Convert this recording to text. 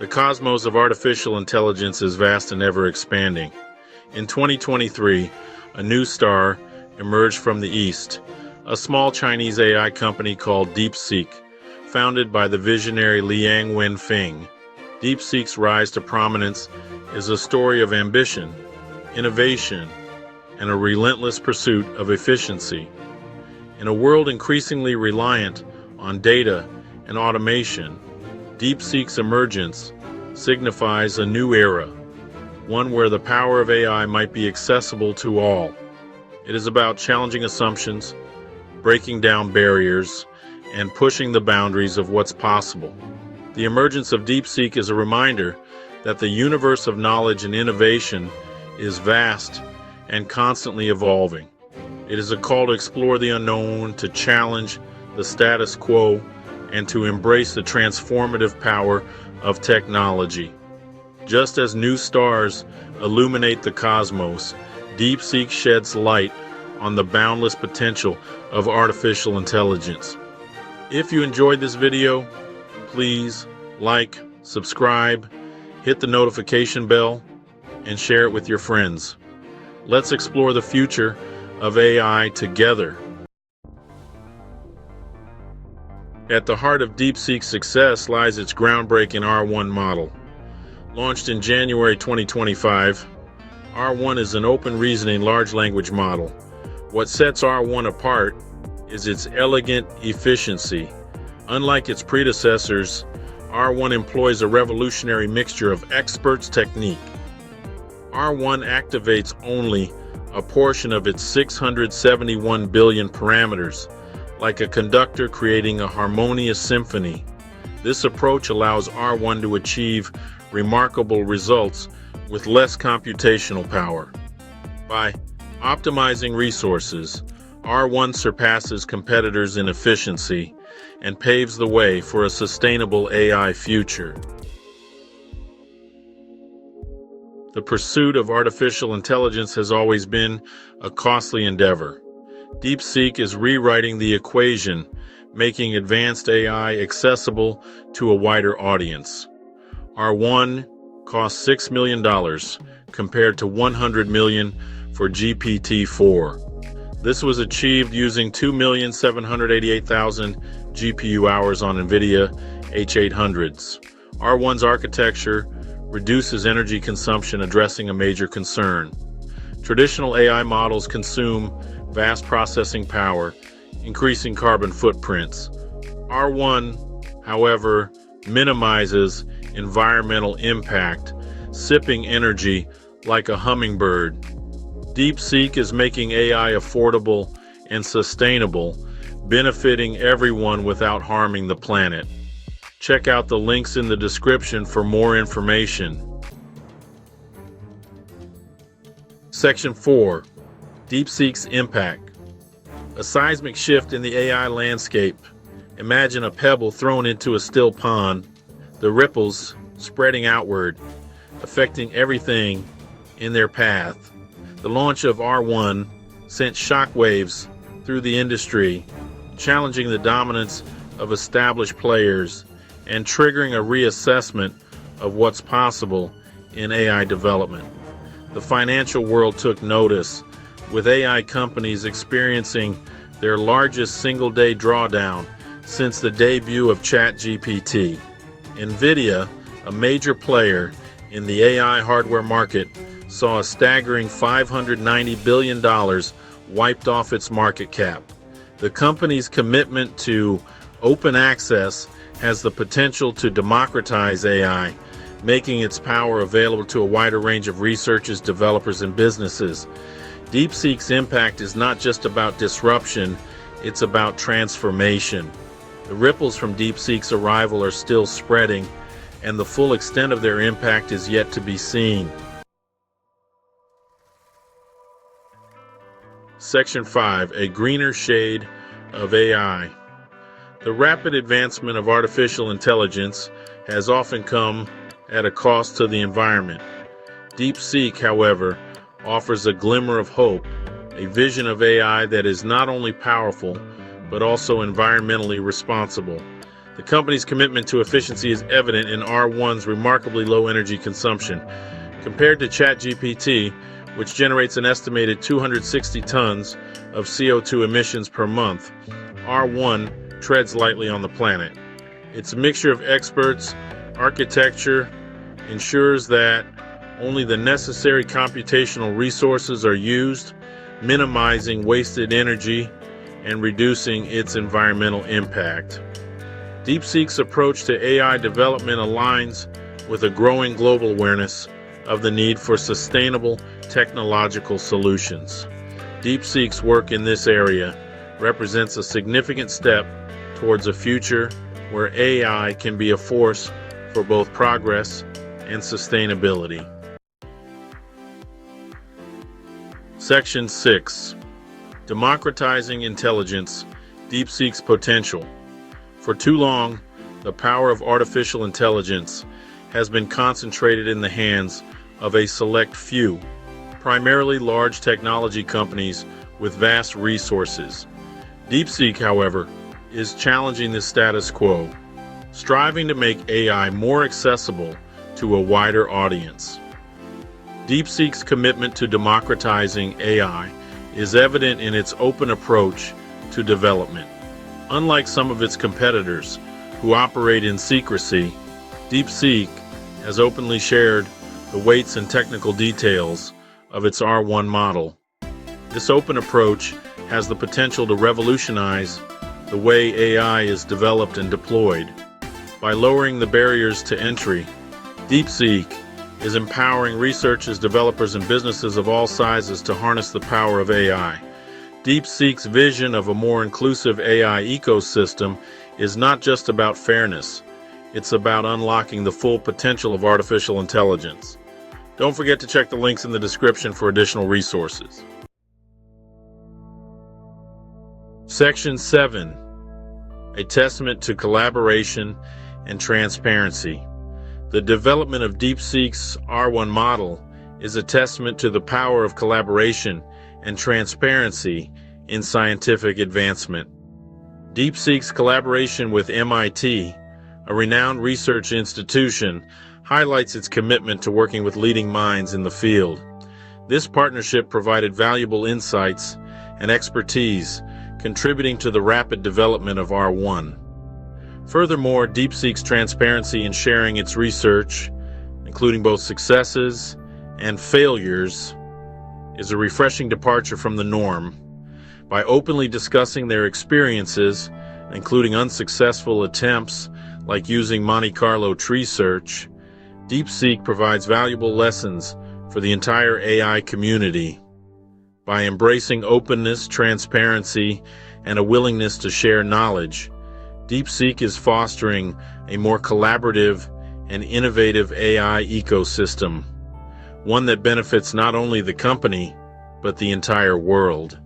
The cosmos of artificial intelligence is vast and ever-expanding. In 2023, a new star emerged from the east, a small Chinese AI company called DeepSeek, founded by the visionary Liang Wenfeng. DeepSeek's rise to prominence is a story of ambition, innovation, and a relentless pursuit of efficiency. In a world increasingly reliant on data and automation, DeepSeek's emergence signifies a new era, one where the power of AI might be accessible to all. It is about challenging assumptions, breaking down barriers, and pushing the boundaries of what's possible. The emergence of DeepSeek is a reminder that the universe of knowledge and innovation is vast and constantly evolving. It is a call to explore the unknown, to challenge the status quo, and to embrace the transformative power of technology. Just as new stars illuminate the cosmos, DeepSeek sheds light on the boundless potential of artificial intelligence. If you enjoyed this video, please like, subscribe, hit the notification bell, and share it with your friends. Let's explore the future of AI together. At the heart of DeepSeek's success lies its groundbreaking rOne model. Launched in January 2025, rOne is an open reasoning large language model. What sets rOne apart is its elegant efficiency. Unlike its predecessors, rOne employs a revolutionary mixture of experts' technique. rOne activates only a portion of its 671 billion parameters, like a conductor creating a harmonious symphony. This approach allows rOne to achieve remarkable results with less computational power. By optimizing resources, rOne surpasses competitors in efficiency and paves the way for a sustainable AI future. The pursuit of artificial intelligence has always been a costly endeavor. DeepSeek is rewriting the equation, making advanced AI accessible to a wider audience. rOne costs $6 million compared to $100 million for GPT-4. This was achieved using 2,788,000 GPU hours on NVIDIA H800s. rOne's architecture reduces energy consumption, addressing a major concern. Traditional AI models consume vast processing power, increasing carbon footprints. rOne, however, minimizes environmental impact, sipping energy like a hummingbird. DeepSeek is making AI affordable and sustainable, benefiting everyone without harming the planet. Check out the links in the description for more information. Section 4. DeepSeek's impact. A seismic shift in the AI landscape. Imagine a pebble thrown into a still pond, the ripples spreading outward, affecting everything in their path. The launch of rOne sent shockwaves through the industry, challenging the dominance of established players and triggering a reassessment of what's possible in AI development. The financial world took notice, with AI companies experiencing their largest single-day drawdown since the debut of ChatGPT. NVIDIA, a major player in the AI hardware market, saw a staggering $590 billion wiped off its market cap. The company's commitment to open access has the potential to democratize AI, making its power available to a wider range of researchers, developers, and businesses. DeepSeek's impact is not just about disruption, it's about transformation. The ripples from DeepSeek's arrival are still spreading, and the full extent of their impact is yet to be seen. Section 5. A greener shade of AI. The rapid advancement of artificial intelligence has often come at a cost to the environment. DeepSeek, however, offers a glimmer of hope, a vision of AI that is not only powerful, but also environmentally responsible. The company's commitment to efficiency is evident in R1's remarkably low energy consumption. Compared to ChatGPT, which generates an estimated 260 tons of CO2 emissions per month, R1 treads lightly on the planet. Its mixture of experts, architecture, ensures that only the necessary computational resources are used, minimizing wasted energy and reducing its environmental impact. DeepSeek's approach to AI development aligns with a growing global awareness of the need for sustainable technological solutions. DeepSeek's work in this area represents a significant step towards a future where AI can be a force for both progress and sustainability. Section 6. Democratizing Intelligence, DeepSeek's Potential. For too long, the power of artificial intelligence has been concentrated in the hands of a select few, primarily large technology companies with vast resources. DeepSeek, however, is challenging the status quo, striving to make AI more accessible to a wider audience. DeepSeek's commitment to democratizing AI is evident in its open approach to development. Unlike some of its competitors who operate in secrecy, DeepSeek has openly shared the weights and technical details of its R1 model. This open approach has the potential to revolutionize the way AI is developed and deployed. By lowering the barriers to entry, DeepSeek is empowering researchers, developers, and businesses of all sizes to harness the power of AI. DeepSeek's vision of a more inclusive AI ecosystem is not just about fairness, it's about unlocking the full potential of artificial intelligence. Don't forget to check the links in the description for additional resources. Section 7. A testament to collaboration and transparency. The development of DeepSeek's R1 model is a testament to the power of collaboration and transparency in scientific advancement. DeepSeek's collaboration with MIT, a renowned research institution, highlights its commitment to working with leading minds in the field. This partnership provided valuable insights and expertise, contributing to the rapid development of R1. Furthermore, DeepSeek's transparency in sharing its research, including both successes and failures, is a refreshing departure from the norm. By openly discussing their experiences, including unsuccessful attempts like using Monte Carlo tree search, DeepSeek provides valuable lessons for the entire AI community. By embracing openness, transparency, and a willingness to share knowledge, DeepSeek is fostering a more collaborative and innovative AI ecosystem, one that benefits not only the company, but the entire world.